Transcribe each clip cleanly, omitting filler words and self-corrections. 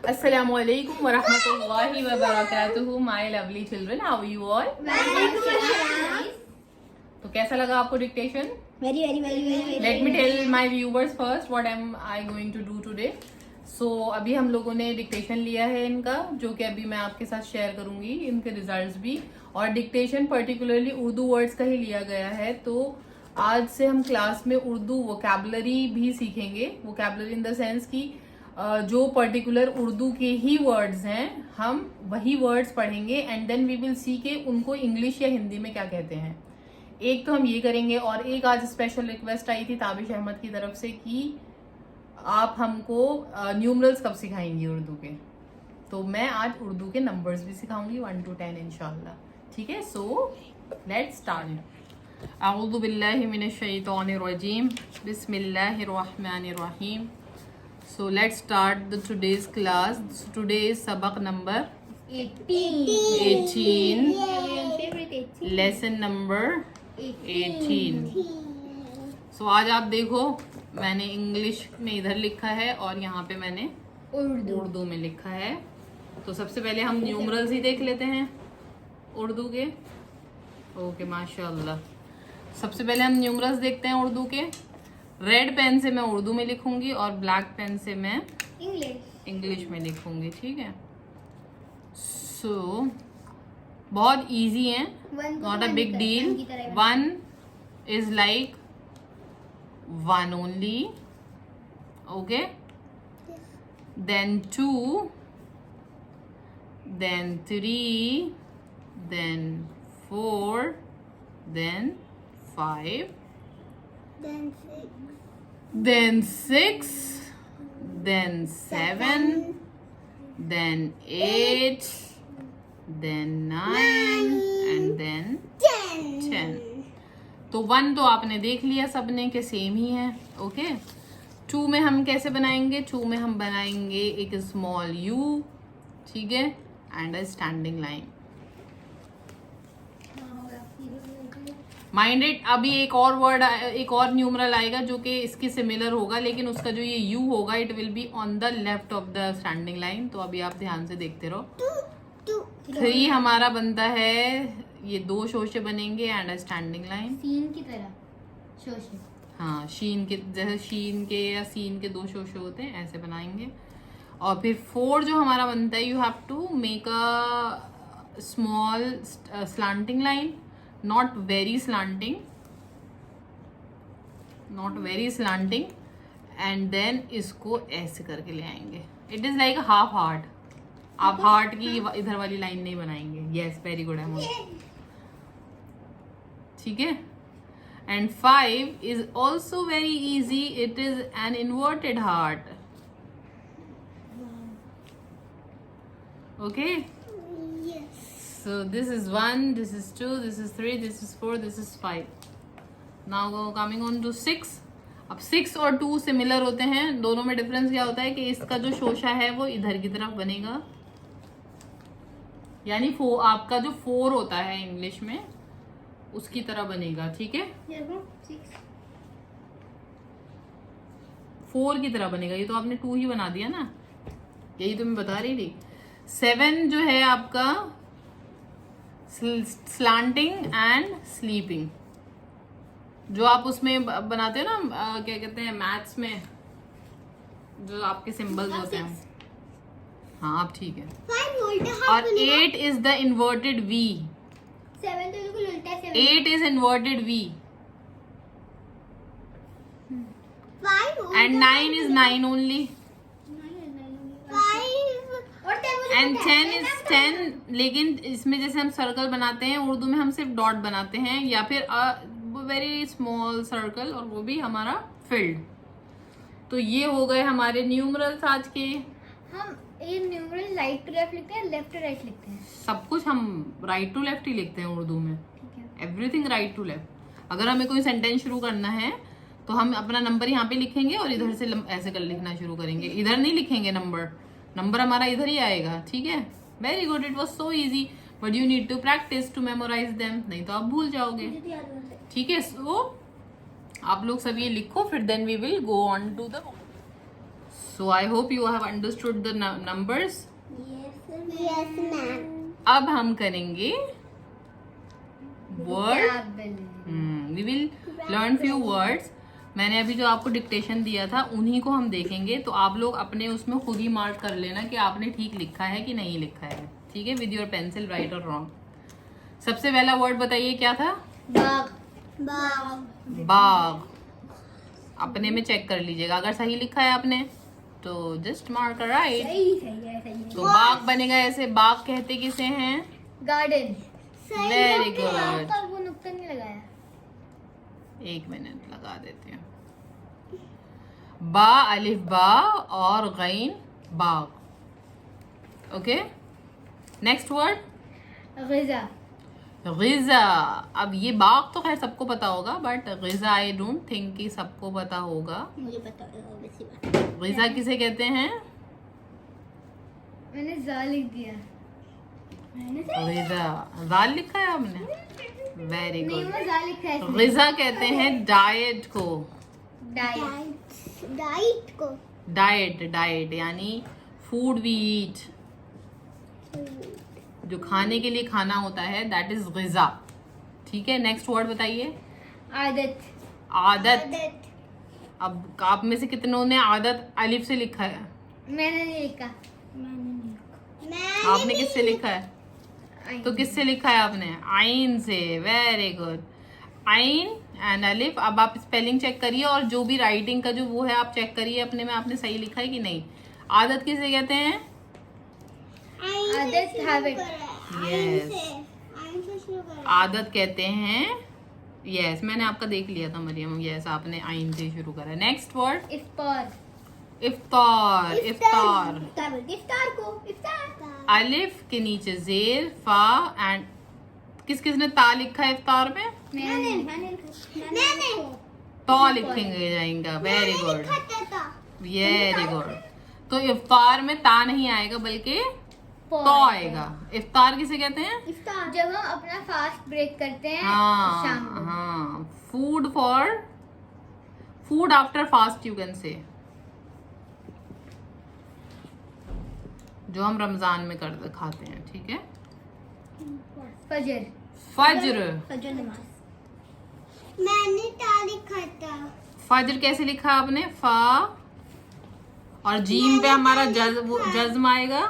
Assalamu alaikum wa rahmatullahi wa barakatuhu, my lovely children. How are you all? तो कैसा लगा आपको dictation? very. Let me tell my viewers first what am I going to do today. So अभी हम लोगों ने dictation लिया है इनका, जो कि अभी मैं आपके साथ शेयर करूंगी, इनके रिजल्ट्स भी। और डिक्टेशन पर्टिकुलरली उर्दू वर्ड्स का ही लिया गया है। तो आज से हम क्लास में उर्दू वोकैबुलरी भी सीखेंगे। वोकैबुलरी इन द सेंस कि जो पर्टिकुलर उर्दू के ही वर्ड्स हैं हम वही वर्ड्स पढ़ेंगे and then we will see के उनको इंग्लिश या हिंदी में क्या कहते हैं। एक तो हम ये करेंगे, और एक आज स्पेशल रिक्वेस्ट आई थी ताबिश अहमद की तरफ से कि आप हमको न्यूमरल्स कब सिखाएंगी उर्दू के। तो मैं आज उर्दू के नंबर्स भी सिखाऊंगी 1 to 10 इंशाल्लाह। ठीक है, सो लेट्स स्टार्ट। अऊज़ु बिल्लाहि मिनश शैतानिर रजीम, बिस्मिल्लाहिर रहमानिर रहीम। So let's start the today's class. Today is सबक नंबर 18. Lesson number 18. So आज आप देखो, मैंने इंग्लिश में इधर लिखा है और यहाँ पे मैंने उर्दू में लिखा है। तो सबसे पहले हम न्यूमरल्स ही देख लेते हैं उर्दू के। ओके, माशाल्लाह। सबसे पहले हम न्यूमरल्स देखते हैं उर्दू के। रेड पेन से मैं उर्दू में लिखूंगी और ब्लैक पेन से मैं इंग्लिश में लिखूंगी। ठीक है, सो बहुत इजी है, not a big deal. 1 is like 1 only, okay. Then 2, then 3, then 4, then 5, then 6, then 7, then 8, then 9 and then 10. तो 1 तो आपने देख लिया सबने के सेम ही है, ओके। 2 में हम कैसे बनाएंगे? 2 में हम बनाएंगे एक स्मॉल u, ठीक है, and a standing line. Mind it, अभी एक और वर्ड, एक और न्यूमरल आएगा जो कि इसके सिमिलर होगा, लेकिन उसका जो ये यू होगा it will be on the left of the standing line. तो अभी आप ध्यान से देखते रहो। 3 हमारा बनता है, ये 2 शोशे बनेंगे एंड अ स्टैंडिंग लाइन, सीन की तरह शोशे। हाँ, शीन के जैसे शीन के या सीन के 2 शोशे होते हैं, ऐसे बनाएंगे। और फिर 4 जो हमारा बनता है, you have to make a small slanting line, not very slanting, and then इसको ऐसे करके ले आएंगे। It is like half heart. आप हार्ट की इधर वाली लाइन नहीं बनाएंगे। Yes, very good Ahmad. ठीक है, and 5 is also very easy. It is an inverted heart, okay. So this is 1, this is 2, this is 3, this is 4, this is 5. Now coming on to 6. अब 6 और 2 similar होते हैं। दोनों में डिफरेंस क्या होता है कि इसका जो शोशा है वो इधर की तरफ बनेगा, यानी आपका जो 4 होता है इंग्लिश में उसकी तरह बनेगा। ठीक है, 4 की तरह बनेगा। ये तो आपने 2 ही बना दिया ना, यही तो मैं बता रही थी। 7 जो है आपका स्लांटिंग एंड स्लीपिंग, जो आप उसमें बनाते हो ना, क्या कहते हैं मैथ्स में, जो आपके सिंबल्स होते हैं। हाँ, आप ठीक है। और 8 is the inverted we. 8 is inverted we and 9 is 9 only, and 10 is 10। लेकिन इसमें जैसे हम सर्कल बनाते हैं, उर्दू में हम सिर्फ डॉट बनाते हैं या फिर वेरी स्मॉल सर्कल, और वो भी हमारा फिल्ड। तो ये हो गए हमारे न्यूमरल्स आज के। हम ये न्यूमरल राइट टू लेफ्ट लिखते हैं, लेफ्ट टू राइट लिखते हैं? सब कुछ हम राइट टू लेफ्ट ही लिखते हैं उर्दू में, एवरीथिंग राइट टू लेफ्ट। अगर हमें कोई सेंटेंस शुरू करना है तो हम अपना नंबर यहाँ पे लिखेंगे और इधर से ऐसे कर लिखना शुरू करेंगे। इधर नहीं लिखेंगे नंबर हमारा इधर ही आएगा। ठीक है, very good, it was so easy, but you need to practise to memorise them, नहीं तो आप भूल जाओगे। ठीक है, सो आप लोग सब ये लिखो, फिर then we will go on to the. So I hope you have understood the numbers. Yes, ma'am. अब हम करेंगे word. We will learn few words. मैंने अभी जो आपको डिक्टेशन दिया था उन्हीं को हम देखेंगे, तो आप लोग अपने उसमें खुद ही मार्क कर लेना कि आपने ठीक लिखा है कि नहीं लिखा है, ठीक है, विद योर पेंसिल, राइट और रॉन्ग. सबसे पहला वर्ड बताइए क्या था? बाग. बाग. बाग. अपने में चेक कर लीजिएगा, अगर सही लिखा है आपने तो जस्ट मार्क राइट. सही. तो बाग बनेगा ऐसे. बाग कहते किसे हैं? गार्डन. Very good. पर वो नुक्ता नहीं लगाया. 1 मिनट लगा देते हैं. बा, अलिफ बा और गैन, बाग. ओके, नेक्स्ट वर्ड ग़िज़ा. ग़िज़ा. अब ये बाग तो खैर सबको पता होगा, बट ग़िज़ा आई डोंट थिंक कि सबको पता होगा. मुझे पता है वैसी बात. ग़िज़ा किसे कहते हैं? मैंने ज़ा लिख दिया. ग़िज़ा. दाल लिखा है आपने? वेरी नहीं, गुड. वो ज़ा लिखा है इसमें. ग़िज़ा कहते हैं डाइट को. डाइट को. डाइट यानी फूड वी ईट, जो खाने के लिए खाना होता है, दैट इज ग़िज़ा. ठीक है, नेक्स्ट वर्ड बताइए. आदत. आदत. अब आप में से कितनों ने आदत अलिफ से लिखा है? मैंने नहीं लिखा. आपने किससे लिखा है? तो किससे लिखा है आपने? आइन से. Very good. आइन एंड अलिफ. अब आप स्पेलिंग चेक करिए और जो भी राइटिंग का जो वो है आप चेक करिए अपने में, आपने सही लिखा है कि नहीं. आदत किसे कहते हैं? आदत, हैबिट. यस, आदत कहते हैं. यस, मैंने आपका देख लिया था मरियम. यस, आपने आइन से शुरू करा. नेक्स्ट वर्ड इफ्तार. इफ्तार. इफ्तार. इफ्तार को. इफ्तार. अलिफ के नीचे जेर, फा एंड किस किसने ता लिखा है इफ्तार में? मैंने. तो लिखेंगे जाएंगे. Very good. Very good. तो इफ्तार में ता नहीं आएगा बल्कि तो आएगा. इफ्तार किसे कहते हैं? इफ्तार जब हम अपना फास्ट ब्रेक करते हैं शाम को. हाँ. Food after fast you can say, जो हम रमजान में खाते हैं. ठीक है. फजर. फज्र. फजर नमाज. मैंने ता लिखा था. फज्र कैसे लिखा आपने? फा और जीम पे हमारा जज्म आएगा.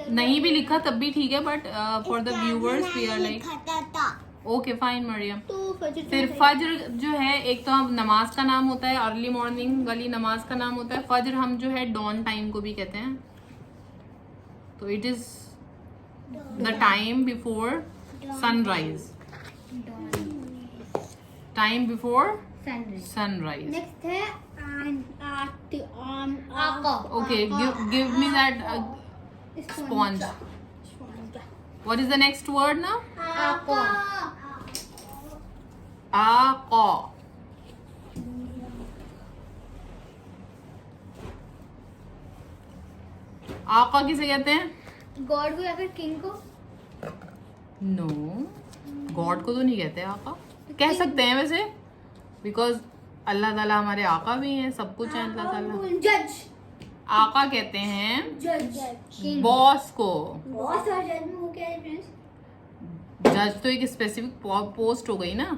नहीं भी लिखा तब भी ठीक है, but for the viewers we are like okay fine Maryam. फिर फज्र जो है, एक तो हम नमाज का नाम होता है, अर्ली मॉर्निंग वाली नमाज का नाम होता है. फज्र हम जो है डॉन टाइम को भी कहते हैं. तो it is the time before sunrise. Time before sunrise. Next है आका. Okay, give me that sponge. What is the next word ना? आका. आका. आका किसे कहते हैं? गॉड को या फिर किंग को. नो, गॉड को तो नहीं कहते आका. कह सकते हैं वैसे, बिकॉज अल्लाह ताला हमारे आका भी हैं, सब कुछ है अल्लाह ताला. जज. आका कहते हैं जज. बॉस को. बॉस और जज में वो क्या है फ्रेंड्स? जज तो एक स्पेसिफिक पोस्ट हो गई ना.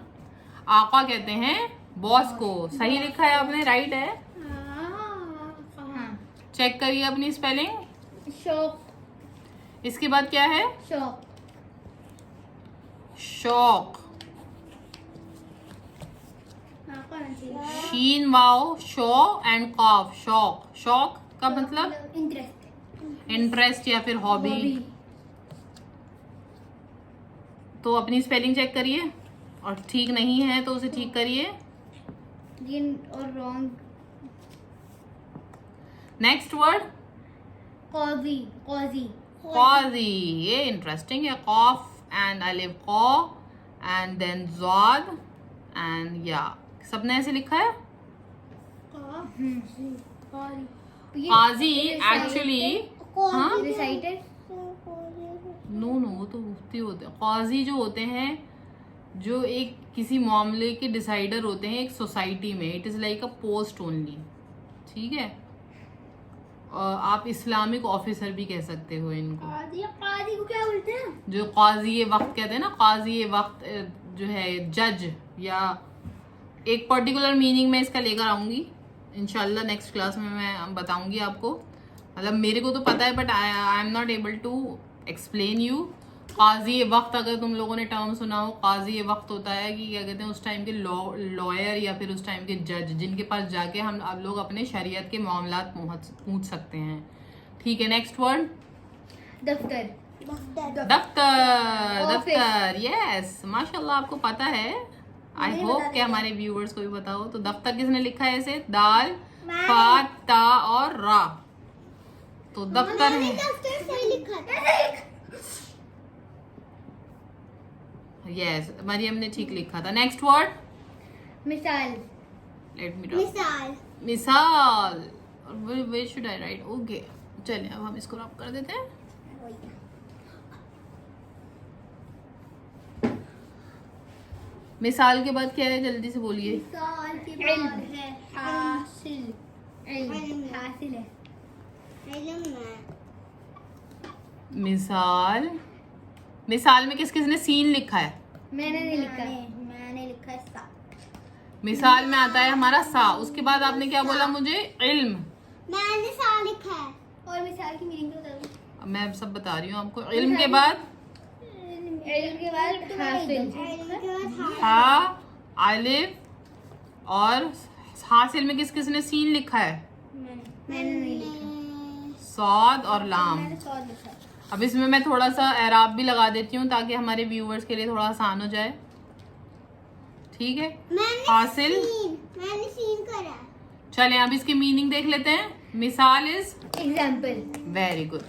आका कहते हैं बॉस को. सही लिखा है आपने, राइट है. चेक करिए अपनी स्पेलिंग. शौक. इसके बाद क्या है? शौक. शौक. शीन वाओ शो एंड कॉफ. शौक. शौक का मतलब इंटरेस्ट या फिर हॉबी. तो अपनी स्पेलिंग चेक करिए और ठीक नहीं है तो उसे ठीक करिए. और wrong. Next word cozy. Cozy. Cozy. ये इंटरेस्टिंग है. कॉफ एंड अलिफ कॉ एंड देन ज़ाद एंड या. सबने ऐसे लिखा है. काजी एक्चुअली रिसाइटर. नो वो तो मुफ्ती होते हैं. काजी जो होते हैं, जो एक किसी मामले के डिसाइडर होते हैं एक सोसाइटी में. It is like a post only. ठीक है। आप इस्लामिक ऑफिसर भी कह सकते हो इनको। काजी को क्या बोलते हैं? जो काजी वक्त कहते हैं ना, काजी वक्त जो है जज, या एक पर्टिकुलर मीनिंग में इसका लेकर आऊंगी इंशाल्लाह। नेक्स्ट क्लास में मैं बताऊंगी आपको। मतलब मेरे को तो पता है, but I am not able to explain you. काजी वक्त, अगर तुम लोगों ने टर्म सुना हो, काजी वक्त होता है कि क्या कहते हैं, उस टाइम के लॉयर या फिर उस टाइम के जज, जिनके पास जाके हम आप लोग अपने शरीयत के मामलात पूछ सकते हैं। ठीक है, नेक्स्ट वर्ड दफ्तर। दफ्तर। Office. दफ्तर, यस, माशाल्लाह आपको पता है। आई होप कि हमारे व्यूअर्स को भी पता हो। तो दफ्तर किसने लिखा है ऐसे? दाल, फा, ता और रा। तो दफ्तर है। दफ्तर सही लिखा था। यस, मरियम ने ठीक लिखा था। नेक्स्ट वर्ड, मिसाल। लेट मी मिसाल। मिसाल। Where should I write? Okay, चलिए अब हम इसको रब कर देते हैं। मिसाल के बाद क्या है, जल्दी से बोलिए। मिसाल के बाद है हासिल। इल्म हासिल है। मिसाल, मिसाल में किस किसने सीन लिखा है? मैंने नहीं लिखा। मैंने लिखा है सा। मिसाल में आता है हमारा सा। उसके बाद आपने क्या बोला मुझे? इल्म। मैंने सा लिखा है। और मिसाल की मीनिंग बता दो। अब मैं अब सब बता रही हूँ आपको। इल्म के बाद इल्म के बाद हासिल। हा, अलिफ, और हासिल में किस किसने सीन लिखा है? मैंने नहीं लिखा। सौद और लाम। मैंने सौद लिखा है। अब इसमें मैं थोड़ा सा एराब भी लगा देती हूँ ताकि हमारे व्यूअर्स के लिए थोड़ा आसान हो जाए। ठीक है, हासिल। मैंने सीन करा। चलें अब इसकी मीनिंग देख लेते हैं। मिसाल इज एग्जाम्पल। Very good.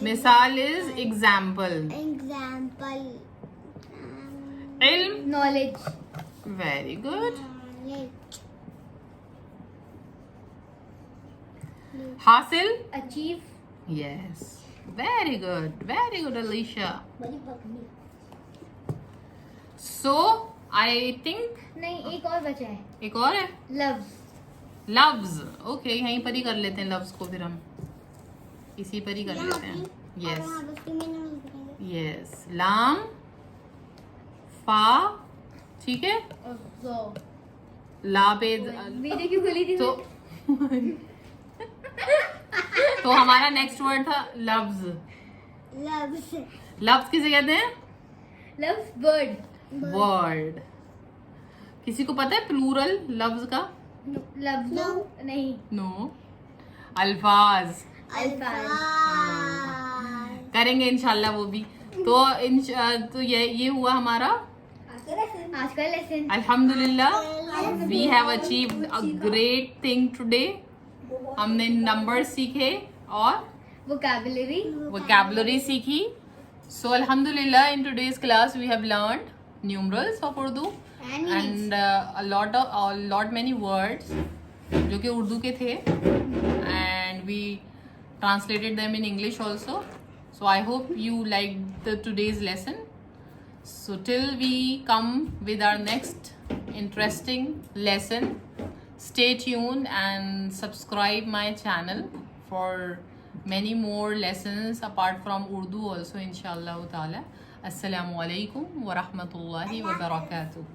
मिसाल इज एग्जाम्पल। एग्जाम्पल। इल्म, नॉलेज। Very good. हासिल, achieve. Yes, very good Alisha. So I think नहीं, एक और बचा है। एक और है, लव्स। लव्स। ओके, यहीं पर ही कर लेते हैं लव्स को, फिर हम इसी पर ही कर लेते हैं। यस यस, लाम, फा, ठीक है, ला पे वीडियो क्यों खोली थी? तो तो हमारा नेक्स्ट वर्ड था लव्स। लव्स। लव्स किसे कहते हैं? Loves word. वर्ड। किसी को पता है प्लूरल लव्स का? लफ्ज़ नहीं। नो, अल्फाज। अल्फाज। करेंगे इंशाल्लाह वो भी। तो ये हुआ हमारा आज का लेसन। अल्हम्दुलिल्लाह, we have achieved a great thing today. हमने नंबर सीखे और वोकैबुलरी सीखी। सो अल्हम्दुलिल्लाह, in today's class we have learned numerals of Urdu and a lot many words जो कि उर्दू के थे, and we translated them in English also. So I hope you liked today's lesson. So till we come with our next interesting lesson, stay tuned and subscribe my channel for many more lessons apart from Urdu also, inshallah ta'ala. Assalamu alaikum wa rahmatullahi wa barakatuh.